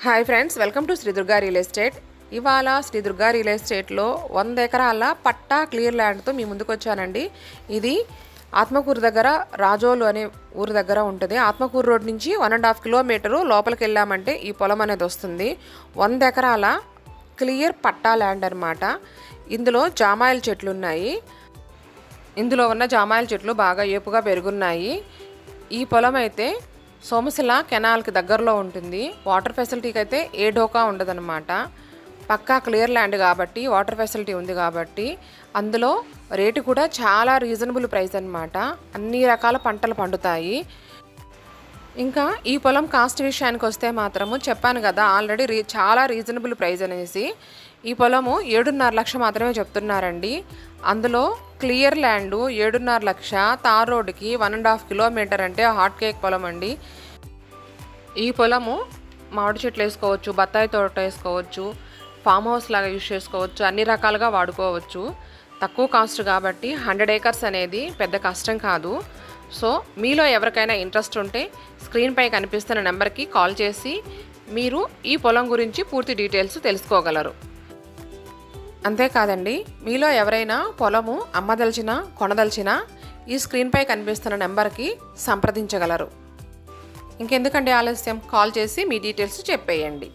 Hi friends, welcome to Shri Durga real estate. ఇవాళ Shri Durga real ఎస్టేట్లో 100 ఎకరాల పట్టా క్లియర్ ల్యాండ్తో మీ ముందుకు వచ్చానండి. ఇది ఆత్మకూరు దగ్గర రాజోలు అనే ఊరు దగ్గర ఉంటుంది. ఆత్మకూరు రోడ్ నుంచి 1.5 కిలోమీటరు లోపలికి వెళ్ళామంటే ఈ పొలం అనేది వస్తుంది. 100 ఎకరాల క్లియర్ పట్టా ల్యాండ్ అనమాట. ఇందులో జామాయిల చెట్లు ఉన్నాయి. ఇందులో ఉన్న జామాయిల చెట్లు బాగా ఏపుగా పెరుగున్నాయి. ఈ పొలం అయితే సోమశిల కెనాల్కి దగ్గరలో ఉంటుంది. వాటర్ ఫెసిలిటీకి అయితే ఏ డోకా ఉండదన్నమాట. పక్కా క్లియర్ ల్యాండ్ కాబట్టి వాటర్ ఫెసిలిటీ ఉంది కాబట్టి అందులో రేటు కూడా చాలా రీజనబుల్ ప్రైస్ అనమాట. అన్ని రకాల పంటలు పండుతాయి. ఇంకా ఈ పొలం కాస్ట్ విషయానికి వస్తే మాత్రము చెప్పాను కదా ఆల్రెడీ చాలా రీజనబుల్ ప్రైస్ అనేసి. ఈ పొలము 7.5 లక్షలు మాత్రమే చెప్తున్నారండి. అందులో క్లియర్ ల్యాండ్ 7.5 లక్ష, తార్ రోడ్డుకి 1.5 కిలోమీటర్ అంటే హాట్ కేక్ పొలం అండి. ఈ పొలము మామిడి చెట్లు వేసుకోవచ్చు, బత్తాయి తోట వేసుకోవచ్చు, ఫామ్ హౌస్ లాగా యూజ్ చేసుకోవచ్చు, అన్ని రకాలుగా వాడుకోవచ్చు. తక్కువ కాస్ట్ కాబట్టి 100 ఏకర్స్ అనేది పెద్ద కష్టం కాదు. సో మీలో ఎవరికైనా ఇంట్రెస్ట్ ఉంటే స్క్రీన్పై కనిపిస్తున్న నెంబర్కి కాల్ చేసి మీరు ఈ పొలం గురించి పూర్తి డీటెయిల్స్ తెలుసుకోగలరు. అంతేకాదండి, మీలో ఎవరైనా పొలము అమ్మదలిచినా కొనదలిచినా ఈ స్క్రీన్పై కనిపిస్తున్న నెంబర్కి సంప్రదించగలరు. ఇంకెందుకండి ఆలస్యం, కాల్ చేసి మీ డీటెయిల్స్ చెప్పేయండి.